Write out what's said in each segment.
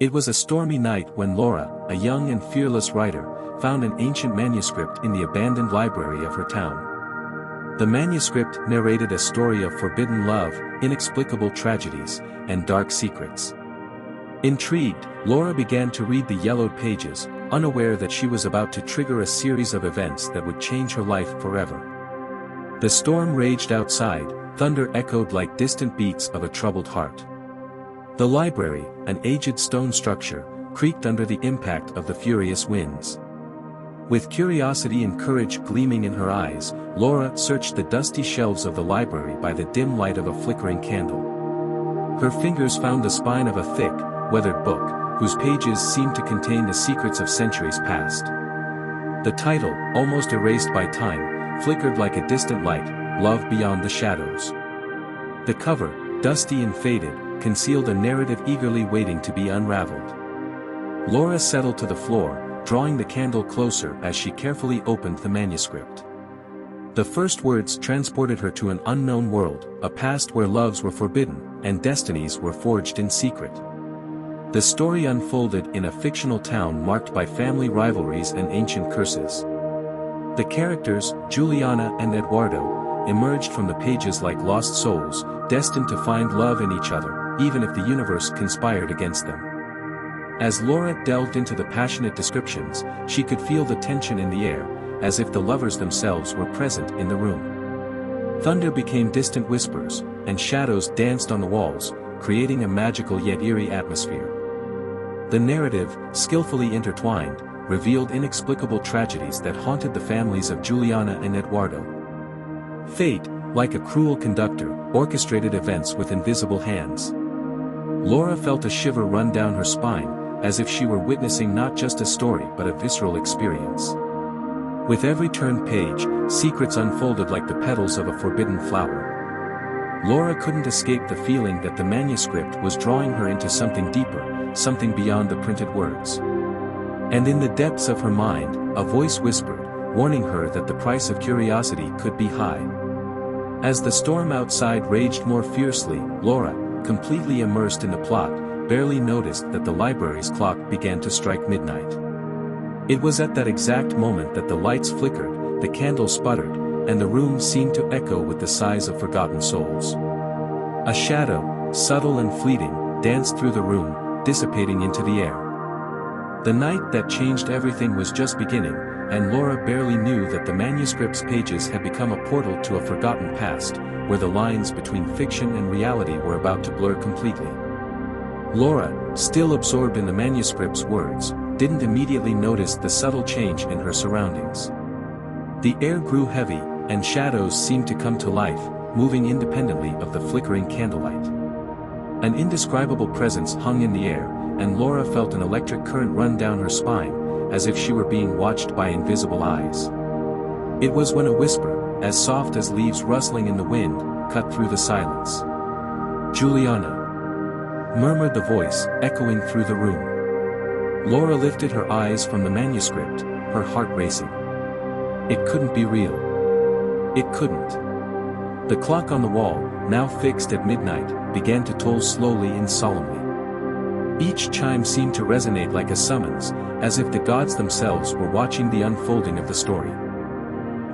It was a stormy night when Laura, a young and fearless writer, found an ancient manuscript in the abandoned library of her town. The manuscript narrated a story of forbidden love, inexplicable tragedies, and dark secrets. Intrigued, Laura began to read the yellowed pages, unaware that she was about to trigger a series of events that would change her life forever. The storm raged outside, thunder echoed like distant beats of a troubled heart. The library, an aged stone structure, creaked under the impact of the furious winds. With curiosity and courage gleaming in her eyes, Laura searched the dusty shelves of the library by the dim light of a flickering candle. Her fingers found the spine of a thick, weathered book, whose pages seemed to contain the secrets of centuries past. The title, almost erased by time, flickered like a distant light, Love Beyond the Shadows. The cover, dusty and faded, concealed a narrative eagerly waiting to be unraveled. Laura settled to the floor, drawing the candle closer as she carefully opened the manuscript. The first words transported her to an unknown world, a past where loves were forbidden, and destinies were forged in secret. The story unfolded in a fictional town marked by family rivalries and ancient curses. The characters, Juliana and Eduardo, emerged from the pages like lost souls, destined to find love in each other, even if the universe conspired against them. As Laura delved into the passionate descriptions, she could feel the tension in the air, as if the lovers themselves were present in the room. Thunder became distant whispers, and shadows danced on the walls, creating a magical yet eerie atmosphere. The narrative, skillfully intertwined, revealed inexplicable tragedies that haunted the families of Juliana and Eduardo. Fate, like a cruel conductor, orchestrated events with invisible hands. Laura felt a shiver run down her spine, as if she were witnessing not just a story but a visceral experience. With every turned page, secrets unfolded like the petals of a forbidden flower. Laura couldn't escape the feeling that the manuscript was drawing her into something deeper, something beyond the printed words. And in the depths of her mind, a voice whispered, warning her that the price of curiosity could be high. As the storm outside raged more fiercely, Laura, completely immersed in the plot, barely noticed that the library's clock began to strike midnight. It was at that exact moment that the lights flickered, the candle sputtered, and the room seemed to echo with the sighs of forgotten souls. A shadow, subtle and fleeting, danced through the room, dissipating into the air. The night that changed everything was just beginning, and Laura barely knew that the manuscript's pages had become a portal to a forgotten past, where the lines between fiction and reality were about to blur completely. Laura, still absorbed in the manuscript's words, didn't immediately notice the subtle change in her surroundings. The air grew heavy, and shadows seemed to come to life, moving independently of the flickering candlelight. An indescribable presence hung in the air, and Laura felt an electric current run down her spine, as if she were being watched by invisible eyes. It was when a whisper, as soft as leaves rustling in the wind, cut through the silence. "Juliana," murmured the voice, echoing through the room. Laura lifted her eyes from the manuscript, her heart racing. It couldn't be real. It couldn't. The clock on the wall, now fixed at midnight, began to toll slowly and solemnly. Each chime seemed to resonate like a summons, as if the gods themselves were watching the unfolding of the story.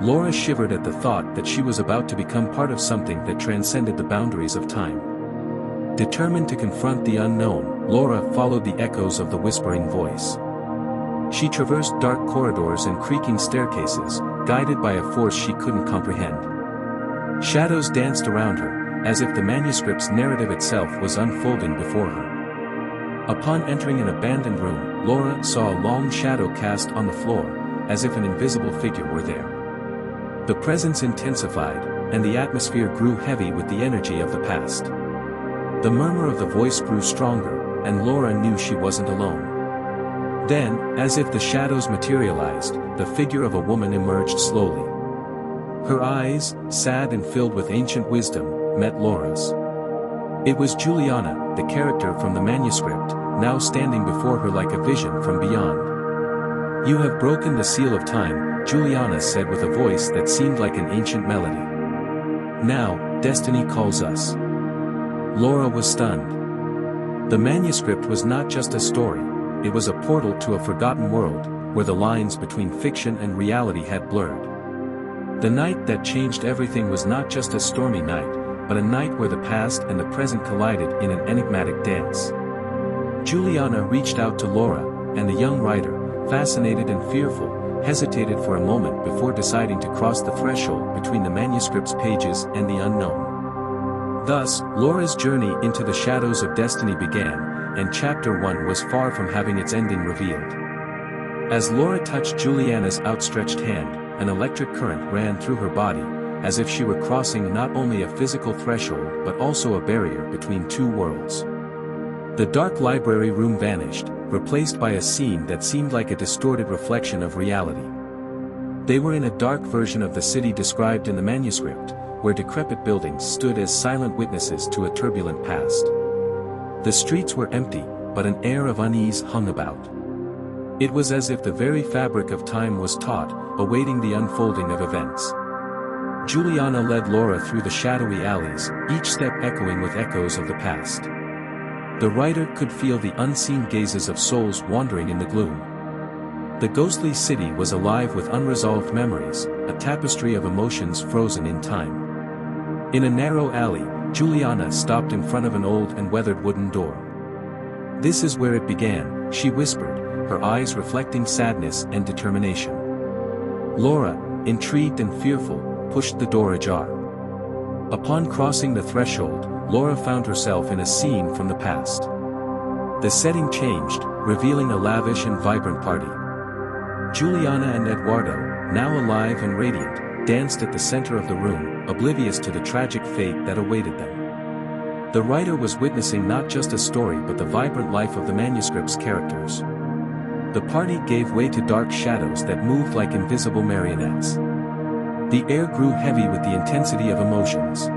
Laura shivered at the thought that she was about to become part of something that transcended the boundaries of time. Determined to confront the unknown, Laura followed the echoes of the whispering voice. She traversed dark corridors and creaking staircases, guided by a force she couldn't comprehend. Shadows danced around her, as if the manuscript's narrative itself was unfolding before her. Upon entering an abandoned room, Laura saw a long shadow cast on the floor, as if an invisible figure were there. The presence intensified, and the atmosphere grew heavy with the energy of the past. The murmur of the voice grew stronger, and Laura knew she wasn't alone. Then, as if the shadows materialized, the figure of a woman emerged slowly. Her eyes, sad and filled with ancient wisdom, met Laura's. It was Juliana, the character from the manuscript, now standing before her like a vision from beyond. "You have broken the seal of time," Juliana said with a voice that seemed like an ancient melody. "Now, destiny calls us." Laura was stunned. The manuscript was not just a story, it was a portal to a forgotten world, where the lines between fiction and reality had blurred. The night that changed everything was not just a stormy night, but a night where the past and the present collided in an enigmatic dance. Juliana reached out to Laura, and the young writer, fascinated and fearful, hesitated for a moment before deciding to cross the threshold between the manuscript's pages and the unknown. Thus, Laura's journey into the shadows of destiny began, and Chapter 1 was far from having its ending revealed. As Laura touched Juliana's outstretched hand, an electric current ran through her body, as if she were crossing not only a physical threshold but also a barrier between two worlds. The dark library room vanished, replaced by a scene that seemed like a distorted reflection of reality. They were in a dark version of the city described in the manuscript, where decrepit buildings stood as silent witnesses to a turbulent past. The streets were empty, but an air of unease hung about. It was as if the very fabric of time was taut, awaiting the unfolding of events. Juliana led Laura through the shadowy alleys, each step echoing with echoes of the past. The writer could feel the unseen gazes of souls wandering in the gloom. The ghostly city was alive with unresolved memories, a tapestry of emotions frozen in time. In a narrow alley, Juliana stopped in front of an old and weathered wooden door. "This is where it began," she whispered, her eyes reflecting sadness and determination. Laura, intrigued and fearful, pushed the door ajar. Upon crossing the threshold, Laura found herself in a scene from the past. The setting changed, revealing a lavish and vibrant party. Juliana and Eduardo, now alive and radiant, danced at the center of the room, oblivious to the tragic fate that awaited them. The writer was witnessing not just a story but the vibrant life of the manuscript's characters. The party gave way to dark shadows that moved like invisible marionettes. The air grew heavy with the intensity of emotions.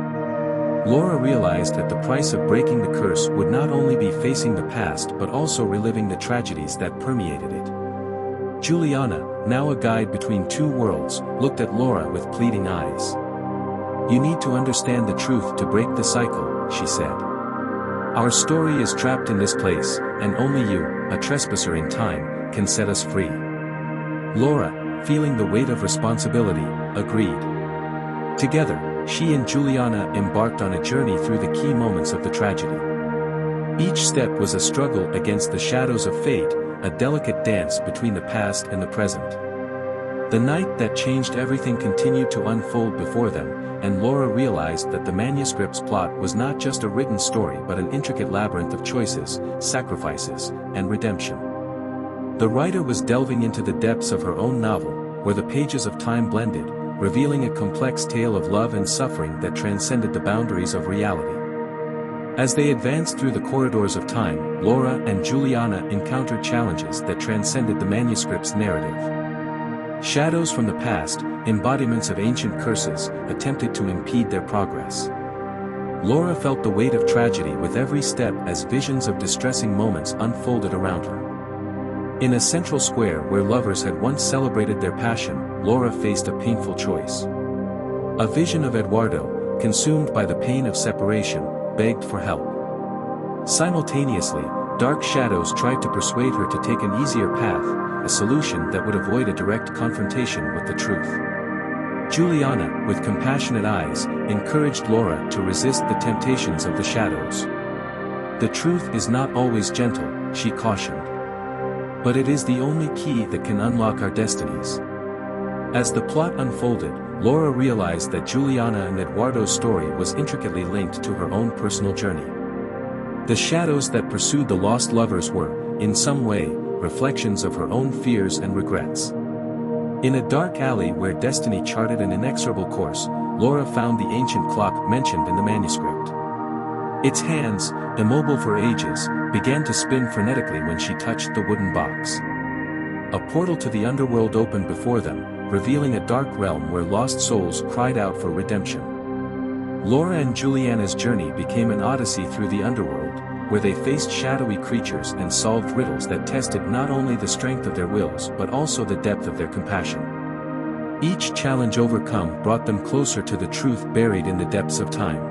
Laura realized that the price of breaking the curse would not only be facing the past but also reliving the tragedies that permeated it. Juliana, now a guide between two worlds, looked at Laura with pleading eyes. "You need to understand the truth to break the cycle," she said. "Our story is trapped in this place, and only you, a trespasser in time, can set us free." Laura, feeling the weight of responsibility, agreed. Together, she and Juliana embarked on a journey through the key moments of the tragedy. Each step was a struggle against the shadows of fate, a delicate dance between the past and the present. The night that changed everything continued to unfold before them, and Laura realized that the manuscript's plot was not just a written story but an intricate labyrinth of choices, sacrifices, and redemption. The writer was delving into the depths of her own novel, where the pages of time blended, revealing a complex tale of love and suffering that transcended the boundaries of reality. As they advanced through the corridors of time, Laura and Juliana encountered challenges that transcended the manuscript's narrative. Shadows from the past, embodiments of ancient curses, attempted to impede their progress. Laura felt the weight of tragedy with every step as visions of distressing moments unfolded around her. In a central square where lovers had once celebrated their passion, Laura faced a painful choice. A vision of Eduardo, consumed by the pain of separation, begged for help. Simultaneously, dark shadows tried to persuade her to take an easier path, a solution that would avoid a direct confrontation with the truth. Juliana, with compassionate eyes, encouraged Laura to resist the temptations of the shadows. "The truth is not always gentle," she cautioned. "But it is the only key that can unlock our destinies." As the plot unfolded, Laura realized that Juliana and Eduardo's story was intricately linked to her own personal journey. The shadows that pursued the lost lovers were, in some way, reflections of her own fears and regrets. In a dark alley where destiny charted an inexorable course, Laura found the ancient clock mentioned in the manuscript. Its hands, immobile for ages, began to spin frenetically when she touched the wooden box. A portal to the underworld opened before them, revealing a dark realm where lost souls cried out for redemption. Laura and Juliana's journey became an odyssey through the underworld, where they faced shadowy creatures and solved riddles that tested not only the strength of their wills but also the depth of their compassion. Each challenge overcome brought them closer to the truth buried in the depths of time.